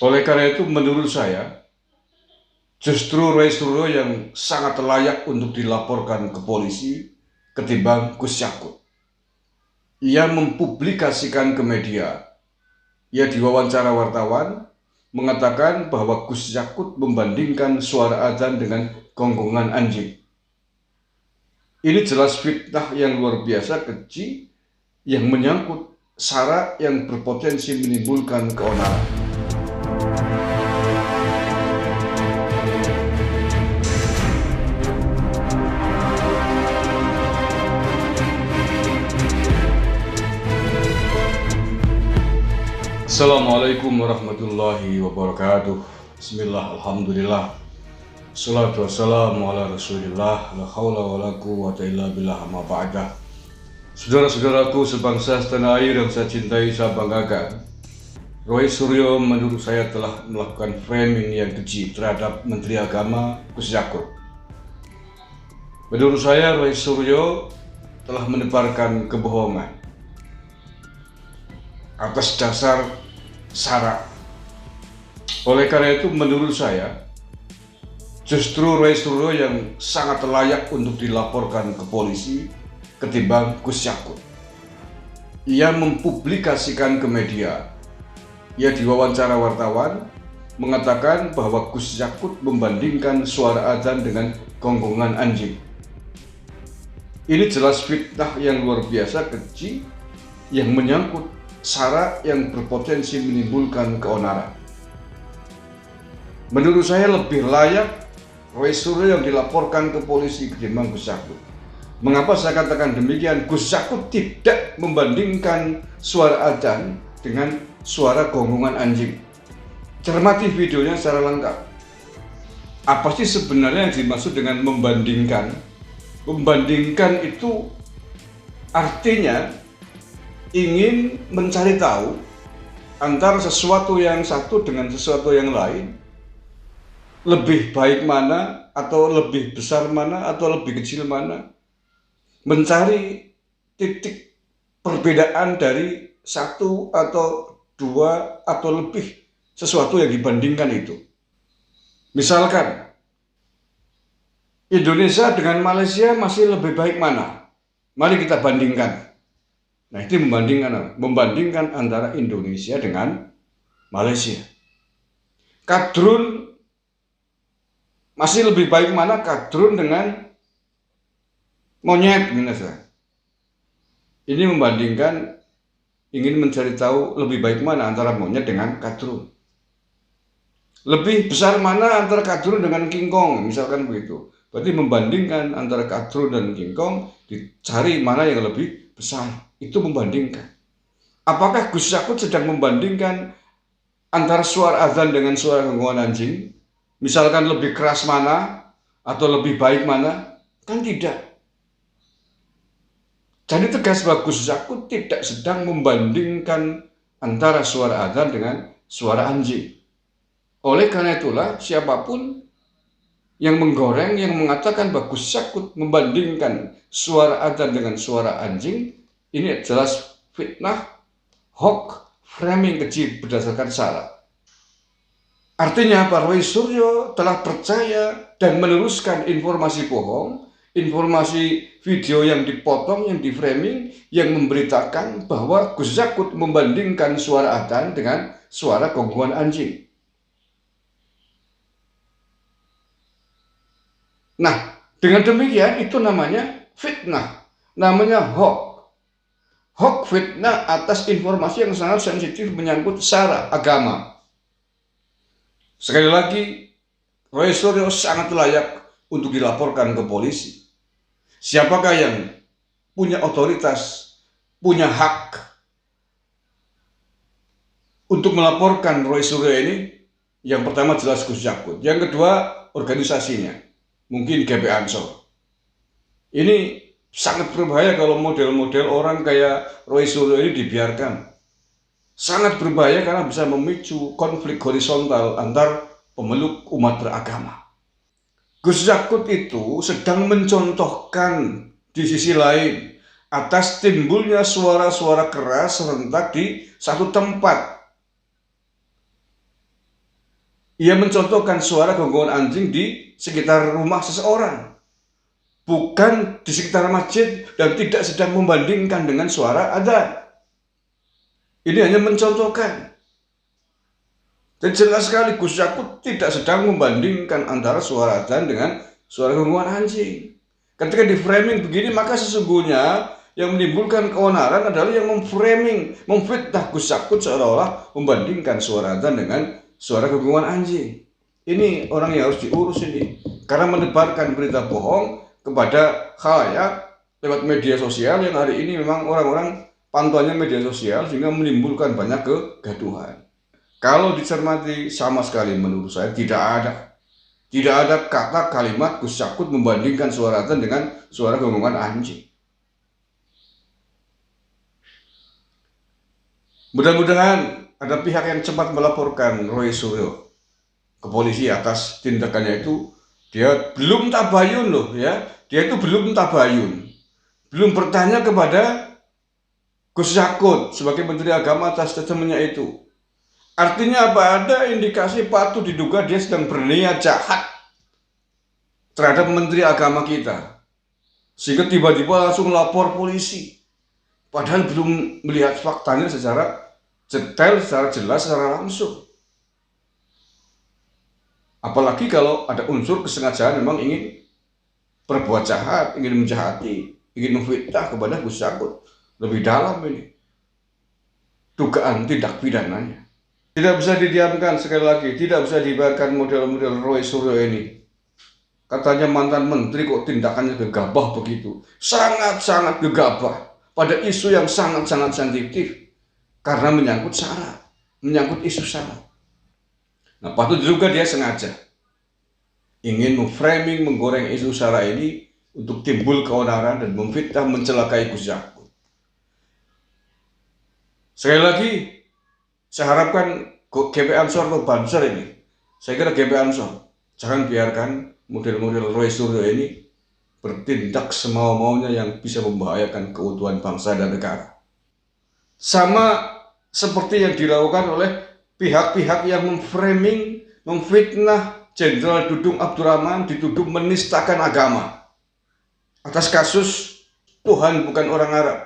Oleh karena itu menurut saya justru Roy Suryo yang sangat layak untuk dilaporkan ke polisi ketimbang Gus Yakut. Ia mempublikasikan ke media, ia diwawancara wartawan mengatakan bahwa Gus Yakut membandingkan suara azan dengan gonggongan anjing. Ini jelas fitnah yang luar biasa keji yang menyangkut sara yang berpotensi menimbulkan keonaran. Assalamualaikum warahmatullahi wabarakatuh. Bismillah, alhamdulillah. Salatu wassalamu ala rasulillah. La hawla wa la quwwata illa billah ma ba'dah. Saudara-saudaraku sebangsa setanah air yang saya cintai, saya banggakan, Roy Suryo menurut saya telah melakukan framing yang keji terhadap Menteri Agama Gus Yakut. Menurut saya Roy Suryo telah menebarkan kebohongan atas dasar sara. Oleh karena itu menurut saya justru Roy Suryo yang sangat layak untuk dilaporkan ke polisi ketimbang Gus Yakut. Ia mempublikasikan ke media, ia diwawancara wartawan mengatakan bahwa Gus Yakut membandingkan suara azan dengan gonggongan anjing. Ini jelas fitnah yang luar biasa keji yang menyangkut sara yang berpotensi menimbulkan keonaran. Menurut saya lebih layak Roy Suryo yang dilaporkan ke polisi ketimbang Gus Yakut. Mengapa saya katakan demikian? Gus Yakut tidak membandingkan suara azan dengan suara gonggongan anjing. Cermati videonya secara lengkap. Apa sih sebenarnya yang dimaksud dengan membandingkan? Membandingkan itu artinya ingin mencari tahu antara sesuatu yang satu dengan sesuatu yang lain, lebih baik mana, atau lebih besar mana, atau lebih kecil mana. Mencari titik perbedaan dari satu atau dua atau lebih sesuatu yang dibandingkan itu. Misalkan Indonesia dengan Malaysia masih lebih baik mana? Mari kita bandingkan. Nah, itu membandingkan antara Indonesia dengan Malaysia. Kadrun masih lebih baik mana? Kadrun dengan monyet misalnya. Ini membandingkan, ingin mencari tahu lebih baik mana antara monyet dengan kadrun. Lebih besar mana antara kadrun dengan kingkong, misalkan begitu. Berarti membandingkan antara kadrun dan kingkong, dicari mana yang lebih besar. Itu membandingkan. Apakah Gus Yakut sedang membandingkan antara suara azan dengan suara gonggongan anjing? Misalkan lebih keras mana atau lebih baik mana? Kan tidak. Jadi tegas bahwa Gus Yakut tidak sedang membandingkan antara suara azan dengan suara anjing. Oleh karena itulah siapapun yang menggoreng, yang mengatakan bahwa Gus Yakut membandingkan suara azan dengan suara anjing, ini jelas fitnah, hoax, framing keji berdasarkan sara. Artinya Pak Roy Suryo telah percaya dan meneruskan informasi bohong, informasi video yang dipotong, yang diframing, yang memberitakan bahwa Gus Yakut membandingkan suara azan dengan suara gonggongan anjing. Nah, dengan demikian itu namanya fitnah, namanya hoax. Hoax, fitnah atas informasi yang sangat sensitif menyangkut sara agama. Sekali lagi, Roy Suryo sangat layak untuk dilaporkan ke polisi. Siapakah yang punya otoritas, punya hak untuk melaporkan Roy Suryo ini? Yang pertama jelas Gus Yakut, yang kedua organisasinya, mungkin GP Ansor. Ini sangat berbahaya kalau model-model orang kayak Roy Suryo ini dibiarkan. Sangat berbahaya karena bisa memicu konflik horizontal antar pemeluk umat beragama. Gus Yakut itu sedang mencontohkan di sisi lain atas timbulnya suara-suara keras serentak di satu tempat. Ia mencontohkan suara gonggong anjing di sekitar rumah seseorang, bukan di sekitar masjid, dan tidak sedang membandingkan dengan suara adzan. Ini hanya mencontohkan. Dan jelas sekali Gus Yakut tidak sedang membandingkan antara suara adzan dengan suara gonggongan anjing. Ketika di framing begini, maka sesungguhnya yang menimbulkan keonaran adalah yang memframing, memfitnah Gus Yakut seolah-olah membandingkan suara adzan dengan suara gonggongan anjing. Ini orang yang harus diurus ini, karena menebarkan berita bohong kepada khalayak lewat media sosial yang hari ini memang orang-orang pantauannya media sosial, sehingga menimbulkan banyak kegaduhan. Kalau dicermati, sama sekali menurut saya tidak ada kata kalimat Gus Yakut membandingkan suara adzan dengan suara gonggongan anjing. Mudah-mudahan ada pihak yang cepat melaporkan Roy Suryo ke polisi atas tindakannya itu. Dia belum tabayun loh ya, dia itu belum tabayun, belum bertanya kepada Gus Yakut sebagai Menteri Agama atas statementnya itu. Artinya apa? Ada indikasi patut diduga dia sedang berniat jahat terhadap Menteri Agama kita, sehingga tiba-tiba langsung lapor polisi, padahal belum melihat faktanya secara detail, secara jelas, secara langsung. Apalagi kalau ada unsur kesengajaan memang ingin berbuat jahat, ingin menjahati, ingin memfitnah kepada Gus Yakut. Lebih dalam ini dugaan tindak pidananya. Tidak bisa didiamkan, sekali lagi, tidak bisa dibiarkan model-model Roy Suryo ini. Katanya mantan menteri kok tindakannya gegabah begitu. Sangat-sangat gegabah pada isu yang sangat-sangat sensitif, karena menyangkut SARA, menyangkut isu SARA. Nah, patut juga dia sengaja ingin memframing, menggoreng isu SARA ini untuk timbul keonaran dan memfitnah, mencelakai Gus Yakut. Sekali lagi, saya harapkan GP Ansor atau Banser ini, saya kira GP Ansor, jangan biarkan model-model Roy Suryo ini bertindak semau-maunya yang bisa membahayakan keutuhan bangsa dan negara. Sama seperti yang dilakukan oleh pihak-pihak yang memframing, memfitnah Jenderal Dudung Abdurrahman, dituduh menistakan agama atas kasus Tuhan bukan orang Arab.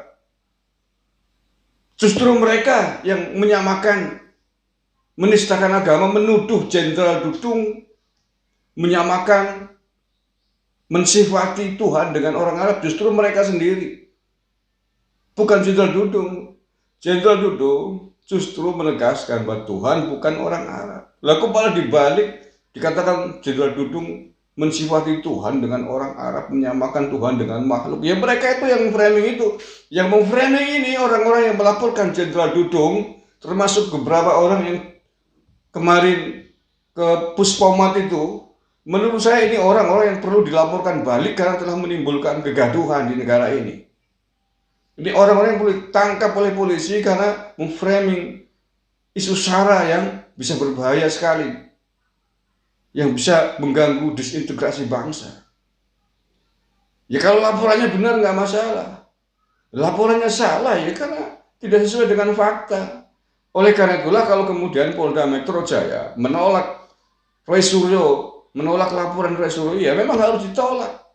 Justru mereka yang menyamakan, menistakan agama, menuduh Jenderal Dudung menyamakan, mensifati Tuhan dengan orang Arab, justru mereka sendiri. Bukan Jenderal Dudung. Jenderal Dudung justru menegaskan bahwa Tuhan bukan orang Arab. Lalu malah dibalik dikatakan Jenderal Dudung mensifati Tuhan dengan orang Arab, menyamakan Tuhan dengan makhluk. Ya mereka itu yang framing itu. Yang memframing ini orang-orang yang melaporkan Jenderal Dudung, termasuk beberapa orang yang kemarin ke Puspomat itu. Menurut saya ini orang-orang yang perlu dilaporkan balik karena telah menimbulkan kegaduhan di negara ini. Ini orang-orang yang perlu ditangkap oleh polisi karena memframing isu SARA yang bisa berbahaya sekali, yang bisa mengganggu disintegrasi bangsa. Ya kalau laporannya benar nggak masalah. Laporannya salah ya karena tidak sesuai dengan fakta. Oleh karena itulah kalau kemudian Polda Metro Jaya menolak Roy Suryo, menolak laporan Roy Suryo, ya memang harus ditolak.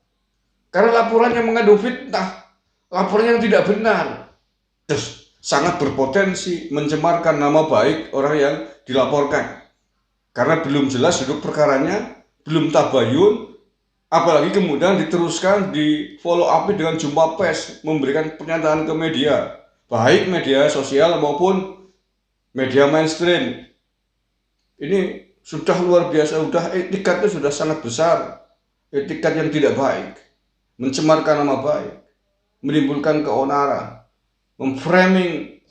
Karena laporannya mengandung fitnah, laporan yang tidak benar, terus sangat berpotensi mencemarkan nama baik orang yang dilaporkan. Karena belum jelas duduk perkaranya, belum tabayun, apalagi kemudian diteruskan di follow up dengan jumpa pers, memberikan pernyataan ke media, baik media sosial maupun media mainstream. Ini sudah luar biasa, sudah etikatnya sudah sangat besar, etikat yang tidak baik, mencemarkan nama baik, menimbulkan keonaran, memframing,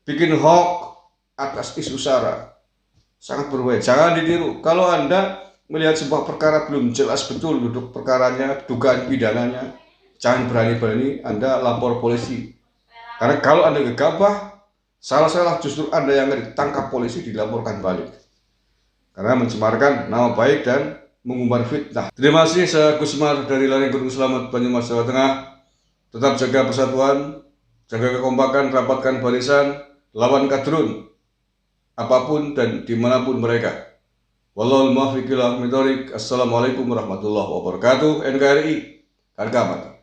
bikin hoax atas isu SARA. Sangat berbahaya, jangan ditiru. Kalau Anda melihat sebuah perkara belum jelas betul duduk perkaranya, dugaan pidananya, jangan berani-berani Anda lapor polisi. Karena kalau Anda gegabah, salah-salah justru Anda yang ditangkap polisi, dilaporkan balik. Karena mencemarkan nama baik dan mengumbar fitnah. Terima kasih, saya Kusmar dari Lereng Gunung Selamet, Banyumas, Jawa Tengah. Tetap jaga persatuan, jaga kekompakan, rapatkan barisan, lawan kadrun, apapun dan dimanapun mereka. Wallahul muwaffiq ila aqwamit thoriq. Assalamualaikum warahmatullahi wabarakatuh. NKRI harga mati.